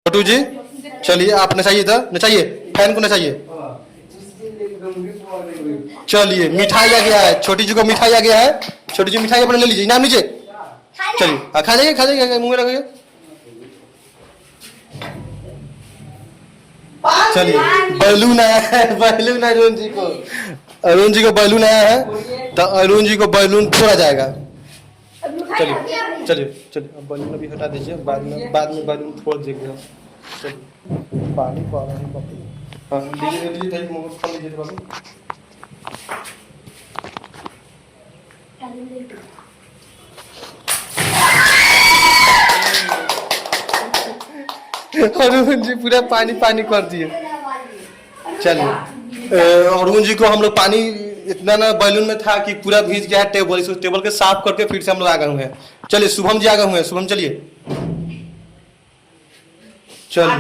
छोटू जी चलिए, आप नचाइए था, नचाइए, फैन को नचाइए। चलिए मिठाई आ गया है, छोटी जी को मिठाई आ गया है। छोटी जी मिठाई अपने ले लीजिए, इनाम लीजिए। चलिए खा जाइए, खा जाइए, मुंह में रखिए। चलिए बैलून आया है, बैलून अरुण जी को, अरुण जी को बैलून आया है, तो अरुण जी को बैलून फोड़ा जाएगा। चलिए चलिए चलिए, अब बैलून अभी हटा दीजिए, बाद में बैलून फोड़ देंगे। चलिए पानी पा रहा है बाबू। हाँ लीजिए लीजिए, मुंह में खोल लीजिए बाबू। अरुण जी पूरा पानी पानी कर दिए। चलिए अरुण जी को हम लोग पानी इतना ना बैलून में था कि पूरा भीज गया है टेबल, इस टेबल के साफ करके फिर से हम लोग आ गए हुए हैं। चलिए शुभम जी आ गए हुए हैं, शुभम चलिए। चलिए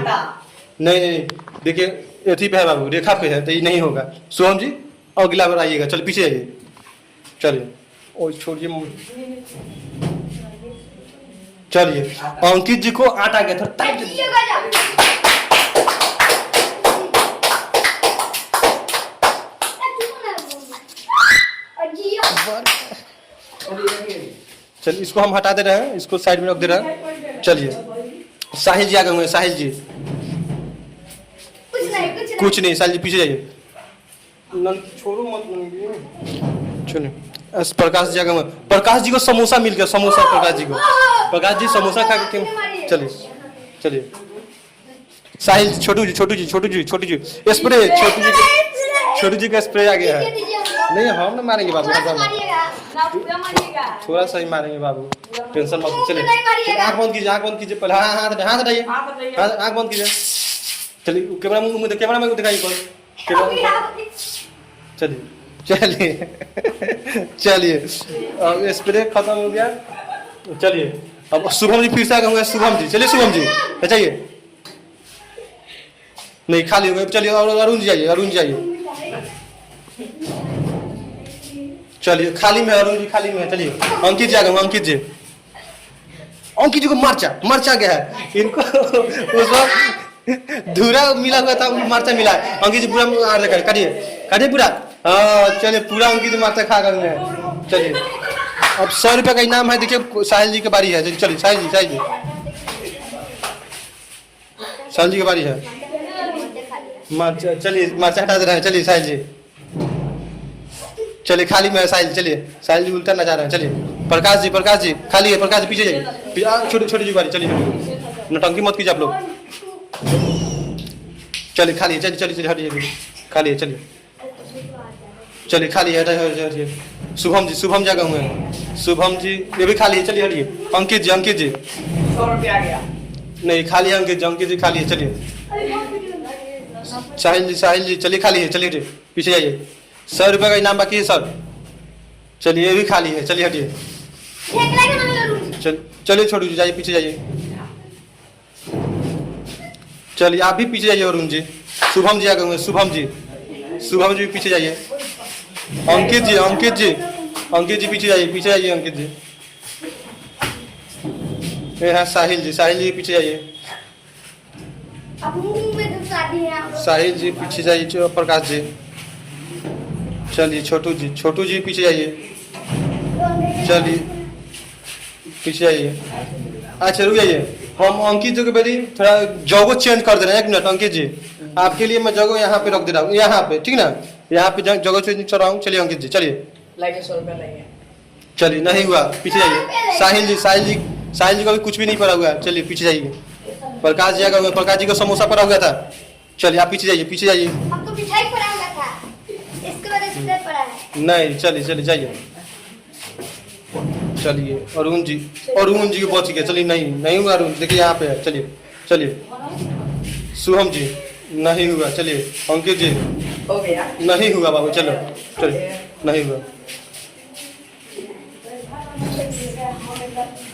नहीं नहीं देखिए, एथी पे है बाबू, रेखा पे है, तो ये नहीं होगा। शुभम जी और अगला बार आइएगा, चलिए पीछे आइए। चलिए ओ छोड़िए, चलिए अंकित जी को आटा गया था। चलिए इसको हम हटा दे रहे हैं, इसको साइड में रख दे रहे हैं। चलिए साहिल जी आ गए हुए हैं, साहिल जी कुछ नहीं, साहिल जी पीछे जाइए, छोड़ो मत। चलिए प्रकाश जी आ गए हुए, प्रकाश जी को समोसा मिल गया, समोसा प्रकाश जी को, प्रकाश जी समोसा खा के। चलिए चलिए साहिल, छोटू जी छोटू जी छोटू जी छोटू जी स्प्रे, छोटू जी का स्प्रे आ गया है। नहीं हम ना मारेंगे बाबू, थोड़ा सा ही मारेंगे बाबू, टेंशन मत। चलिए आँख बंद कीजिए, आँख बंद कीजिए पहले, हाथ हटाइए, आँख बंद कीजिए। चलिए कैमरा मुंह, कैमरा में दिखाइए। चलिए चलिए चलिए अब स्प्रे खत्म हो गया। चलिए अब शुभम जी फिर से आ गए, शुभम जी चलिए, शुभम जी बचाइए। नहीं खाली हो गए, चलिए और अरुण जी आइए, अरुण जी आइए। चलिए खाली में, अरुण जी खाली में। चलिए अंकित जी आ गए, अंकित जी, अंकित जी को मर्चा गया है इनको। उस वक्त धूरा मिला हुआ था, मर्चा मिला है। अंकित जी पूरा काटिए काटिए पूरा। हाँ चलिए पूरा अंकित जी मर्चा खा गए हैं। चलिए अब 100 रुपये का इनाम है। देखिए साहिल जी की बारी है, चलिए साहिल जी, साहिल जी, साहिल जी की बारी है। चलिए मर्चा हटा दे रहे हैं। चलिए साहिल जी, चलिए खाली में है साहिल, चलिए साहिल जी उल्टा नचा रहे हैं। चलिए प्रकाश जी खाली है, प्रकाश जी पीछे जाइए, छोटी छोटी जी बारी। चलिए नौटंकी मत कीजिए आप लोग। चलिए खाली है, चलिए चलिए हटिए, खाली है। चलिए चलिए खाली है, शुभम जी, शुभम जगह हुए हैं, शुभम जी ये भी खाली है। चलिए हटिए, अंकित जी, अंकित जी 100 रुपया आ गया। नहीं खाली है, अंकित जी खाली है। चलिए साहिल जी चलिए खाली है, चलिए पीछे जाइए। 100 रुपये का इनाम बाकी है सर। चलिए ये भी खाली है, चलिए हटिए। चलिए छोटू जी जाइए, पीछे जाइए। चलिए आप भी पीछे जाइए अरुण जी। शुभम जी आ गए हुए, शुभम जी पीछे जाइए। अंकित जी पीछे जाइए अंकित जी। ये है साहिल जी पीछे जाइए। साहिल जी पीछे जाइए, प्रकाश जी। चलिए छोटू जी पीछे जाइए। चलिए पीछे जाइए। अच्छा रुक जाइए, हम अंकित जी के बेरी थोड़ा जगह चेंज कर दे रहे हैं। 1 मिनट अंकित जी, आपके लिए मैं जगह यहाँ पे रख दे रहा हूँ, यहाँ पे ठीक ना, यहाँ पे जगह चेंज कर रहा हूँ। चलिए अंकित जी चलिए। 100 रुपया लगे। चलिए नहीं हुआ, पीछे जाइए। साहिल जी का भी कुछ भी नहीं पड़ा हुआ है। चलिए पीछे जाइए। प्रकाश जी आ गए, प्रकाश जी को समोसा पड़ा हुआ था। चलिए आप पीछे जाइए। नहीं चलिए जाइए। चलिए अरुण जी को पहुंच गया। चलिए नहीं हुआ अरुण, देखिए यहाँ पे है। चलिए शुभम जी नहीं हुआ। चलिए अंकित जी हो गया, नहीं हुआ बाबू। चलिए नहीं हुआ।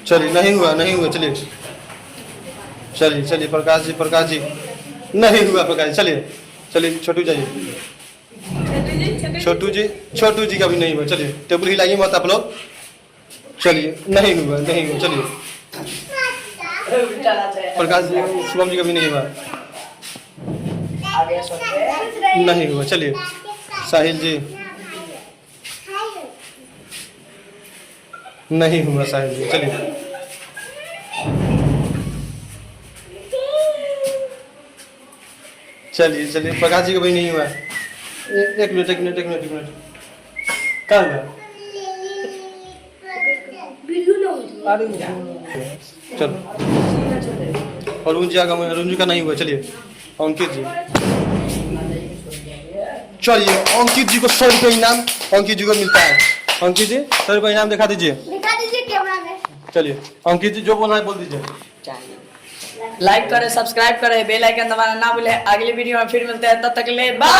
चलिए नहीं हुआ। चलिए प्रकाश जी नहीं हुआ। प्रकाश चलिए छोटू जी का भी नहीं हुआ। चलिए टेबल हिलाइए मत आप लोग। चलिए नहीं हुआ। चलिए उल्टा नाच है। प्रकाश जी शुभम जी का भी नहीं हुआ। आ गया 100 रुपये। नहीं हुआ। चलिए साहिल जी नहीं हुआ। साहिल जी चलिए चलिए चलिए प्रकाश जी का भी नहीं हुआ। एक मिनट एक मिनट एक मिनट एक मिनट क्या हुआ? अरे चलो अरुण जी आगे। अरुण जी का नहीं हुआ। चलिए अंकित जी चलिए अंकित जी को 100 रुपये इनाम अंकित जी को मिलता है। अंकित जी 100 रुपये इनाम दिखा दीजिए। कैमरा में। चलिए अंकित जी जो बोलना है बोल दीजिए। लाइक करें, सब्सक्राइब करें, बेल आइकन दबाना ना भूलें। अगली वीडियो में फिर मिलते हैं, तब तक के लिए बाय।